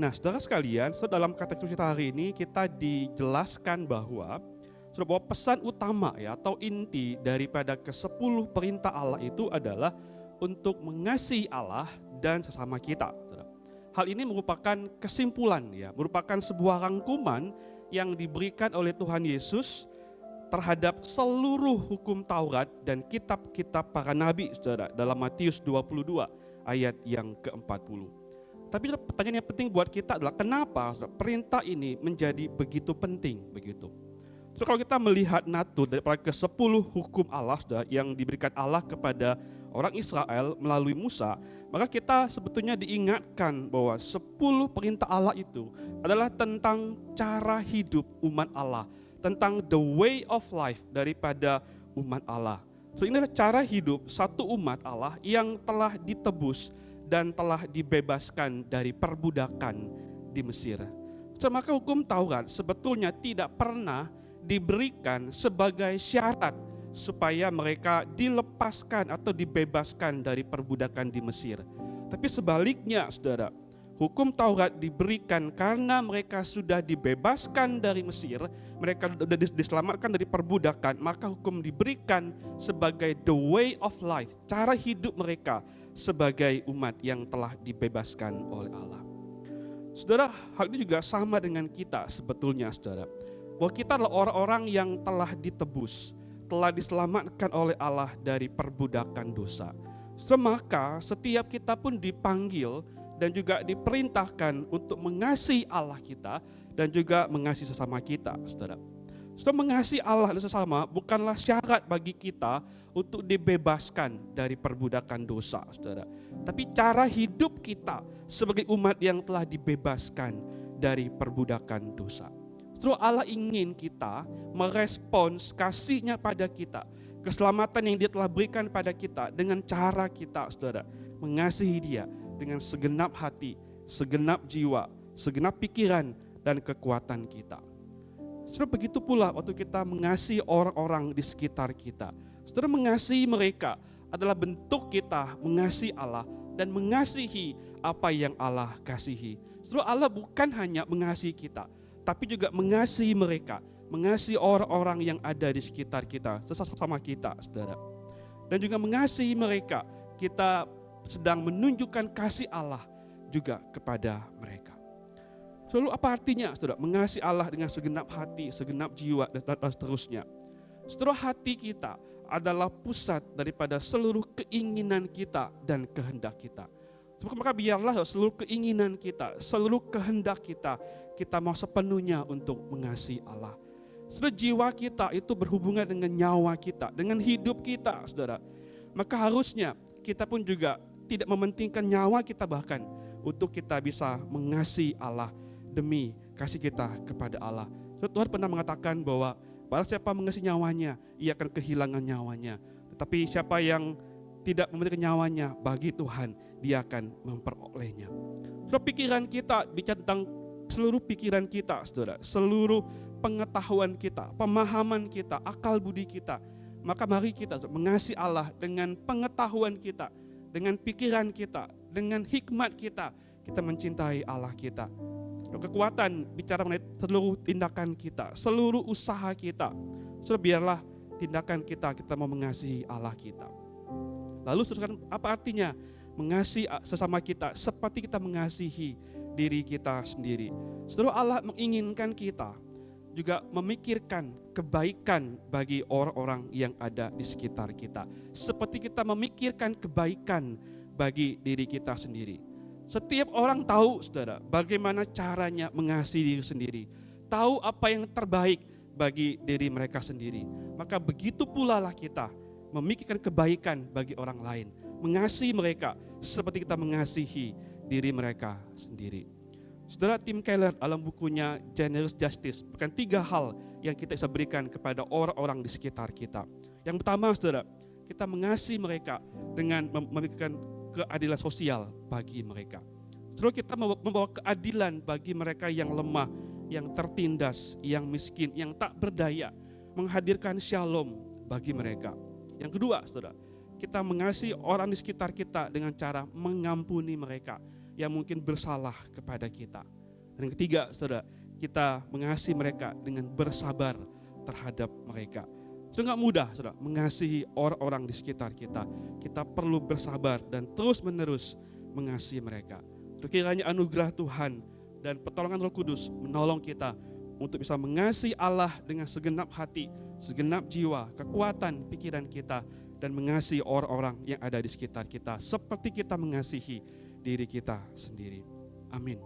Nah, saudara sekalian, dalam katekisme kita hari ini kita dijelaskan bahwa pesan utama ya atau inti daripada ke-10 perintah Allah itu adalah untuk mengasihi Allah dan sesama kita. Saudara. Hal ini merupakan kesimpulan ya, merupakan sebuah rangkuman yang diberikan oleh Tuhan Yesus terhadap seluruh hukum Taurat dan kitab-kitab para nabi, saudara, dalam Matius 22 ayat yang ke-40. Tapi pertanyaan yang penting buat kita adalah kenapa perintah ini menjadi begitu penting begitu. So, kalau kita melihat natur daripada ke-10 hukum Allah yang diberikan Allah kepada orang Israel melalui Musa, maka kita sebetulnya diingatkan bahwa 10 perintah Allah itu adalah tentang cara hidup umat Allah, tentang the way of life daripada umat Allah. So, ini adalah cara hidup satu umat Allah yang telah ditebus dan telah dibebaskan dari perbudakan di Mesir. So, maka hukum Taurat sebetulnya tidak pernah diberikan sebagai syarat supaya mereka dilepaskan atau dibebaskan dari perbudakan di Mesir. Tapi sebaliknya, saudara, hukum Taurat diberikan karena mereka sudah dibebaskan dari Mesir, mereka sudah diselamatkan dari perbudakan, maka hukum diberikan sebagai the way of life, cara hidup mereka sebagai umat yang telah dibebaskan oleh Allah. Saudara, hal ini juga sama dengan kita sebetulnya, saudara. Bahwa kita adalah orang-orang yang telah ditebus, telah diselamatkan oleh Allah dari perbudakan dosa. Maka setiap kita pun dipanggil dan juga diperintahkan untuk mengasihi Allah kita dan juga mengasihi sesama kita, saudara. Saudara, mengasihi Allah dan sesama bukanlah syarat bagi kita untuk dibebaskan dari perbudakan dosa, saudara. Tapi cara hidup kita sebagai umat yang telah dibebaskan dari perbudakan dosa. Saudara, Allah ingin kita merespons kasih-Nya pada kita, keselamatan yang Dia telah berikan pada kita dengan cara kita, saudara, mengasihi Dia dengan segenap hati, segenap jiwa, segenap pikiran dan kekuatan kita. Saudara, begitu pula waktu kita mengasihi orang-orang di sekitar kita. Saudara, mengasihi mereka adalah bentuk kita mengasihi Allah dan mengasihi apa yang Allah kasihi. Saudara, Allah bukan hanya mengasihi kita, tapi juga mengasihi mereka, mengasihi orang-orang yang ada di sekitar kita, sesama kita, saudara. Dan juga mengasihi mereka, kita sedang menunjukkan kasih Allah juga kepada mereka. Lalu apa artinya, saudara, mengasihi Allah dengan segenap hati, segenap jiwa, dan seterusnya. Saudara, hati kita adalah pusat daripada seluruh keinginan kita dan kehendak kita. Maka biarlah seluruh keinginan kita, seluruh kehendak kita, kita mau sepenuhnya untuk mengasihi Allah. Saudara, jiwa kita itu berhubungan dengan nyawa kita, dengan hidup kita, saudara. Maka harusnya kita pun juga tidak mementingkan nyawa kita bahkan untuk kita bisa mengasihi Allah demi kasih kita kepada Allah. Tuhan pernah mengatakan bahwa barang siapa mengasihi nyawanya, ia akan kehilangan nyawanya. Tetapi siapa yang tidak mementingkan nyawanya, bagi Tuhan dia akan memperolehnya. Saudara, pikiran kita bicara tentang seluruh pikiran kita, saudara, seluruh pengetahuan kita, pemahaman kita, akal budi kita. Maka mari kita mengasihi Allah dengan pengetahuan kita, dengan pikiran kita, dengan hikmat kita mencintai Allah kita. Kekuatan bicara mengenai seluruh tindakan kita, seluruh usaha kita. So, biarlah tindakan kita mau mengasihi Allah kita. Lalu apa artinya mengasihi sesama kita seperti kita mengasihi diri kita sendiri. Setelah Allah menginginkan kita juga memikirkan kebaikan bagi orang-orang yang ada di sekitar kita. Seperti kita memikirkan kebaikan bagi diri kita sendiri. Setiap orang tahu, saudara, bagaimana caranya mengasihi diri sendiri. Tahu apa yang terbaik bagi diri mereka sendiri. Maka begitu pula lah kita memikirkan kebaikan bagi orang lain. Mengasihi mereka seperti kita mengasihi diri mereka sendiri. Saudara, Tim Keller dalam bukunya Generous Justice, bukan 3 hal yang kita bisa berikan kepada orang-orang di sekitar kita. Yang pertama, saudara, kita mengasihi mereka dengan memikirkan keadilan sosial bagi mereka. Terus kita membawa keadilan bagi mereka yang lemah, yang tertindas, yang miskin, yang tak berdaya, menghadirkan shalom bagi mereka. Yang kedua, saudara, kita mengasihi orang di sekitar kita dengan cara mengampuni mereka, yang mungkin bersalah kepada kita. Dan yang ketiga, saudara, kita mengasihi mereka dengan bersabar terhadap mereka. Itu nggak mudah, saudara, mengasihi orang-orang di sekitar kita. Kita perlu bersabar dan terus-menerus mengasihi mereka. Kiranya anugerah Tuhan dan pertolongan Roh Kudus menolong kita untuk bisa mengasihi Allah dengan segenap hati, segenap jiwa, kekuatan pikiran kita, dan mengasihi orang-orang yang ada di sekitar kita seperti kita mengasihi diri kita sendiri. Amin.